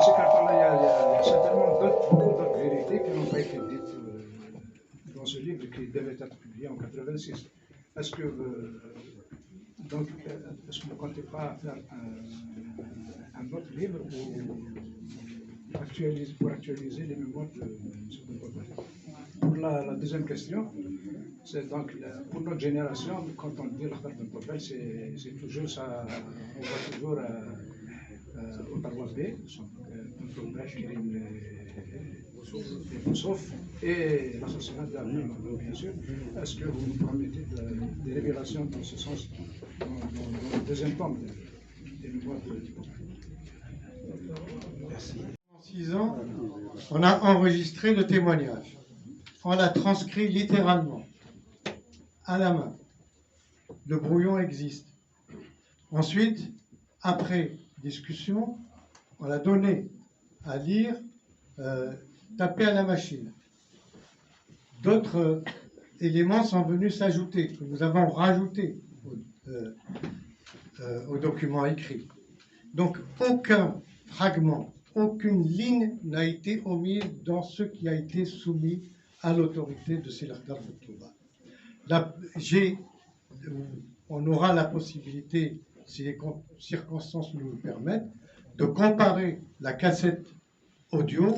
dans ces cartons-là, il y a certainement beaucoup d'autres vérités qui n'ont pas été dites dans ce livre qui devait être publié en 86. Est-ce que est-ce que vous ne comptez pas faire un autre livre pour actualiser les mémoires de M. Bontobel? Pour la deuxième question, c'est donc pour notre génération, quand on dit l'Akhdar Bontobel, c'est toujours ça, on voit toujours au Tarwabé, Bontobel, Kirim et Boussouf, et l'assassinat d'Abdel, bien sûr. Est-ce que vous nous promettez des révélations dans ce sens dans le deuxième tome des mémoires de Bontobel? Merci. En 6 ans, on a enregistré le témoignage. On l'a transcrit littéralement, à la main. Le brouillon existe. Ensuite, après discussion, on l'a donné à lire, tapé à la machine. D'autres éléments sont venus s'ajouter, que nous avons rajoutés au document écrit. Donc, aucun fragment, aucune ligne n'a été omise dans ce qui a été soumis à l'autorité de Selakhtar Bontobel. On aura la possibilité, si les circonstances nous le permettent, de comparer la cassette audio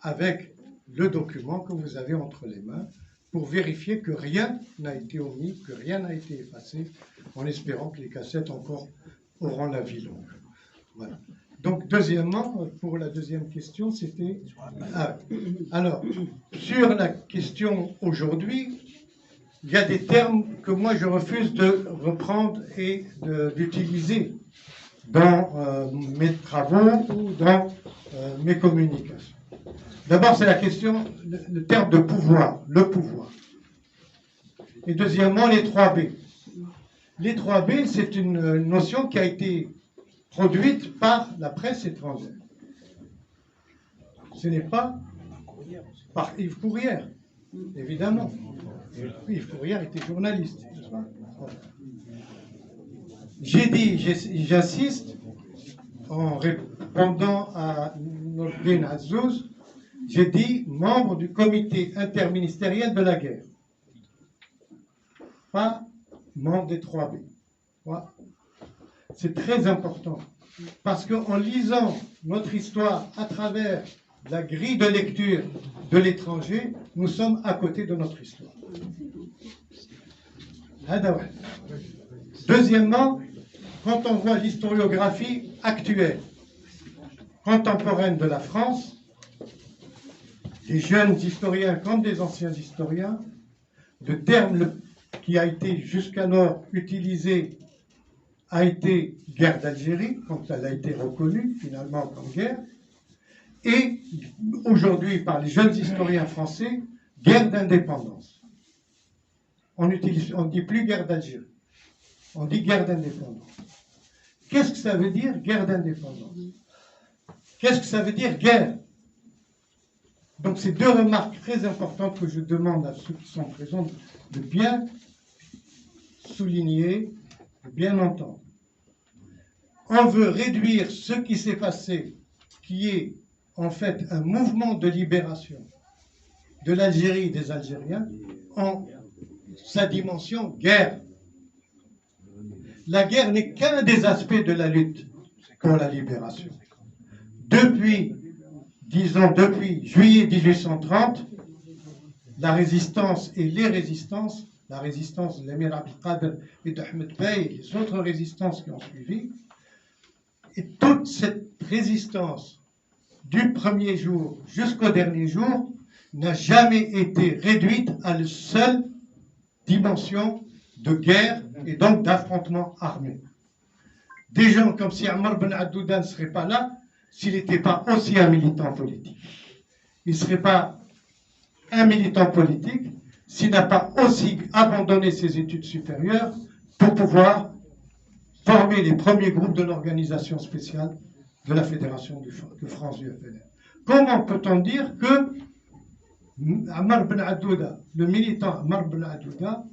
avec le document que vous avez entre les mains pour vérifier que rien n'a été omis, que rien n'a été effacé, en espérant que les cassettes encore auront la vie longue. Voilà. Donc, deuxièmement, pour la deuxième question, c'était... alors, sur la question aujourd'hui, il y a des termes que moi je refuse de reprendre et d'utiliser dans mes travaux ou dans mes communications. D'abord, c'est la question, le terme de pouvoir, le pouvoir. Et deuxièmement, les 3B. Les 3B, c'est une notion qui a été produite par la presse étrangère. Ce n'est pas par Yves Courrière, évidemment. Yves Courrière était journaliste. J'ai dit, j'insiste, en répondant à Nordin Azouz, j'ai dit membre du comité interministériel de la guerre. Pas membre des 3B. Voilà. C'est très important, parce qu'en lisant notre histoire à travers la grille de lecture de l'étranger, nous sommes à côté de notre histoire. Deuxièmement, quand on voit l'historiographie actuelle, contemporaine de la France, des jeunes historiens comme des anciens historiens, le terme qui a été jusqu'alors utilisé a été guerre d'Algérie, quand elle a été reconnue finalement comme guerre, et aujourd'hui par les jeunes historiens français, guerre d'indépendance. On ne dit plus guerre d'Algérie, on dit guerre d'indépendance. Qu'est-ce que ça veut dire, guerre d'indépendance? Qu'est-ce que ça veut dire, guerre? Donc, c'est deux remarques très importantes que je demande à ceux qui sont présents de bien souligner, de bien entendre. On veut réduire ce qui s'est passé, qui est en fait un mouvement de libération de l'Algérie et des Algériens, en sa dimension guerre. La guerre n'est qu'un des aspects de la lutte pour la libération. Depuis juillet 1830, la résistance et les résistances, la résistance de l'Émir Abdelkader et d'Ahmed Bey et les autres résistances qui ont suivi, et toute cette résistance du premier jour jusqu'au dernier jour n'a jamais été réduite à la seule dimension de guerre et donc d'affrontement armé. Des gens comme si Ammar Ben Addouda ne serait pas là s'il n'était pas aussi un militant politique. Il ne serait pas un militant politique s'il n'a pas aussi abandonné ses études supérieures pour pouvoir former les premiers groupes de l'organisation spéciale de la Fédération de France du FLN. Comment peut-on dire que Ammar Ben Addouda, le militant Ammar Ben Addouda,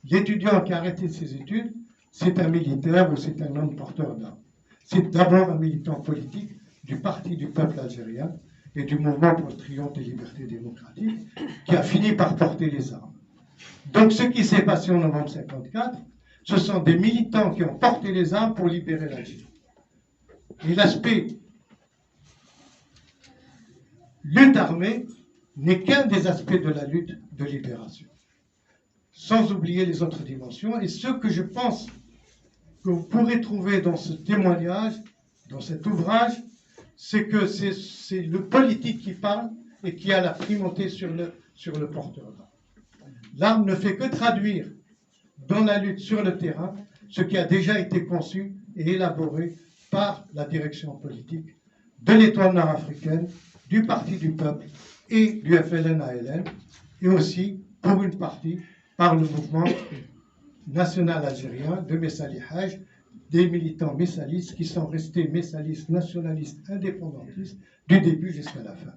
l'étudiant qui a arrêté ses études, c'est un militaire ou c'est un homme porteur d'armes? C'est d'abord un militant politique du Parti du peuple algérien et du mouvement pour le triomphe des libertés démocratiques, qui a fini par porter les armes. Donc ce qui s'est passé en novembre 1954, ce sont des militants qui ont porté les armes pour libérer l'Algérie. Et l'aspect lutte armée n'est qu'un des aspects de la lutte de libération, sans oublier les autres dimensions. Et ce que je pense que vous pourrez trouver dans ce témoignage, dans cet ouvrage, c'est que c'est le politique qui parle et qui a la primauté sur le porteur d'armes. L'arme ne fait que traduire dans la lutte sur le terrain ce qui a déjà été conçu et élaboré par la direction politique de l'Étoile nord-africaine, du Parti du peuple et du FLN-ALN, et aussi, pour une partie, par le mouvement national algérien de Messali Haj, des militants messalistes qui sont restés messalistes, nationalistes, indépendantistes, du début jusqu'à la fin.